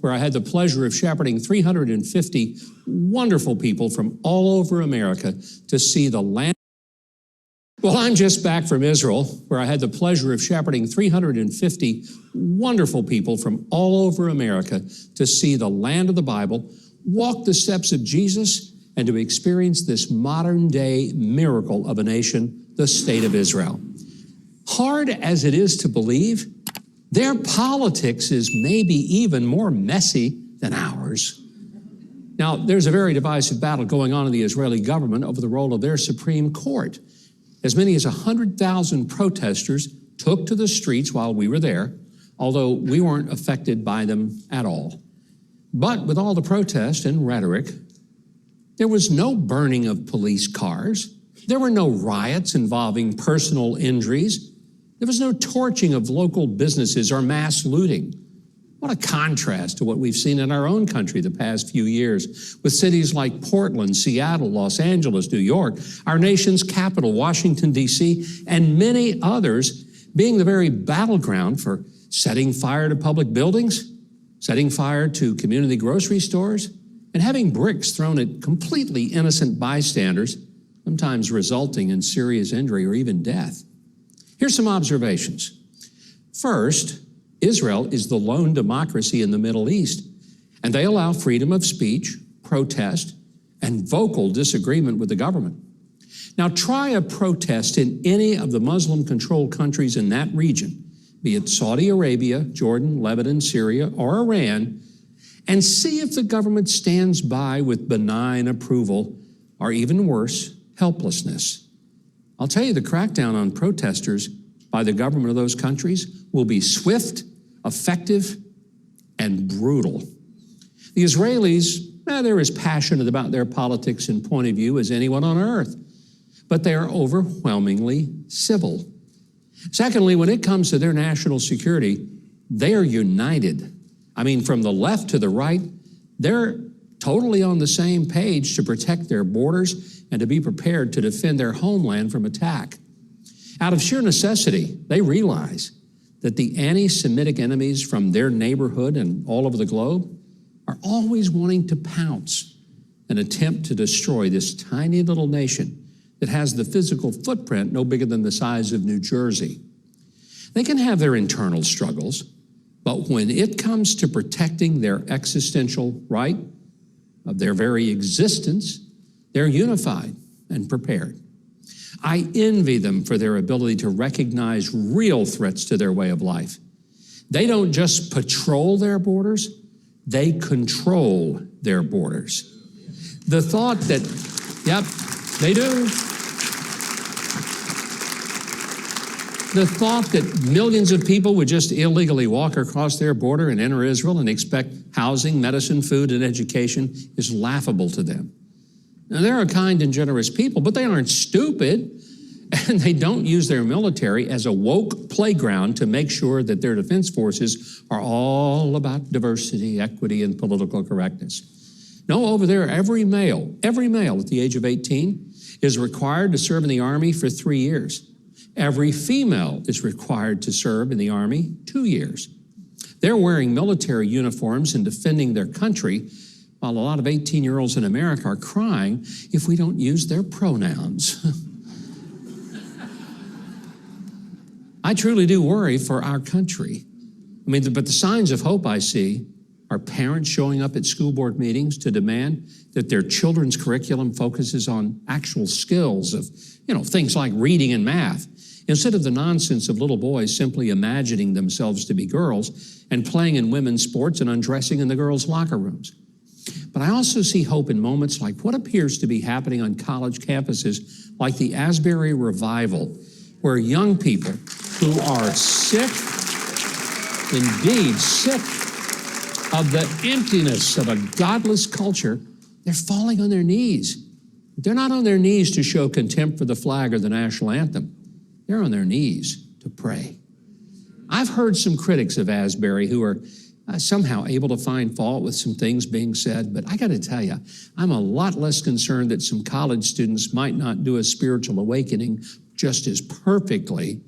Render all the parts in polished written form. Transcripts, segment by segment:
where I had the pleasure of shepherding 350 wonderful people from all over America to see the land. Well, I'm just back from Israel, where I had the pleasure of shepherding 350 wonderful people from all over America to see the land of the Bible, walk the steps of Jesus, and to experience this modern-day miracle of a nation, the state of Israel. Hard as it is to believe, their politics is maybe even more messy than ours. Now, there's a very divisive battle going on in the Israeli government over the role of their Supreme Court. As many as 100,000 protesters took to the streets while we were there, although we weren't affected by them at all. But with all the protest and rhetoric, there was no burning of police cars. There were no riots involving personal injuries. There was no torching of local businesses or mass looting. What a contrast to what we've seen in our own country the past few years, with cities like Portland, Seattle, Los Angeles, New York, our nation's capital, Washington, D.C., and many others being the very battleground for setting fire to public buildings, setting fire to community grocery stores, and having bricks thrown at completely innocent bystanders, sometimes resulting in serious injury or even death. Here's some observations. First, Israel is the lone democracy in the Middle East, and they allow freedom of speech, protest, and vocal disagreement with the government. Now try a protest in any of the Muslim-controlled countries in that region, be it Saudi Arabia, Jordan, Lebanon, Syria, or Iran, and see if the government stands by with benign approval, or even worse, helplessness. I'll tell you, the crackdown on protesters by the government of those countries will be swift, effective, and brutal. The Israelis, they're as passionate about their politics and point of view as anyone on earth, but they are overwhelmingly civil. Secondly, when it comes to their national security, they are united. I mean, from the left to the right, they're totally on the same page to protect their borders and to be prepared to defend their homeland from attack. Out of sheer necessity, they realize that the anti-Semitic enemies from their neighborhood and all over the globe are always wanting to pounce and attempt to destroy this tiny little nation that has the physical footprint no bigger than the size of New Jersey. They can have their internal struggles, but when it comes to protecting their existential right of their very existence, they're unified and prepared. I envy them for their ability to recognize real threats to their way of life. They don't just patrol their borders, they control their borders. The thought that, yep, they do. The thought that millions of people would just illegally walk across their border and enter Israel and expect housing, medicine, food, and education is laughable to them. Now, they're a kind and generous people, but they aren't stupid, and they don't use their military as a woke playground to make sure that their defense forces are all about diversity, equity, and political correctness. No, over there, every male at the age of 18 is required to serve in the Army for 3 years. Every female is required to serve in the Army 2 years. They're wearing military uniforms and defending their country, while a lot of 18-year-olds in America are crying if we don't use their pronouns. I truly do worry for our country. I mean, but the signs of hope I see are parents showing up at school board meetings to demand that their children's curriculum focuses on actual skills of, things like reading and math, instead of the nonsense of little boys simply imagining themselves to be girls and playing in women's sports and undressing in the girls' locker rooms. But I also see hope in moments like what appears to be happening on college campuses, like the Asbury Revival, where young people who are sick, indeed sick, of the emptiness of a godless culture, they're falling on their knees. They're not on their knees to show contempt for the flag or the national anthem. They're on their knees to pray. I've heard some critics of Asbury who are somehow able to find fault with some things being said, but I got to tell you, I'm a lot less concerned that some college students might not do a spiritual awakening just as perfectly.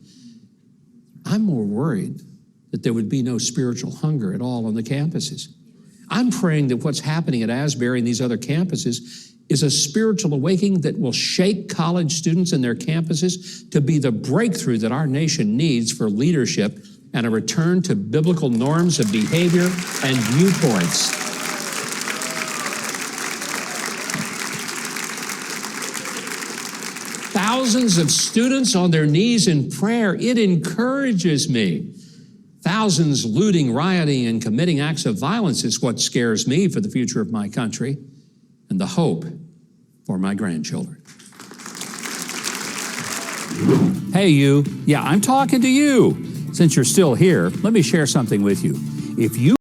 I'm more worried that there would be no spiritual hunger at all on the campuses. I'm praying that what's happening at Asbury and these other campuses is a spiritual awakening that will shake college students and their campuses to be the breakthrough that our nation needs for leadership and a return to biblical norms of behavior and viewpoints. Thousands of students on their knees in prayer, it encourages me. Thousands looting, rioting, and committing acts of violence is what scares me for the future of my country and the hope for my grandchildren. Hey, you. Yeah, I'm talking to you. Since you're still here, let me share something with you. If you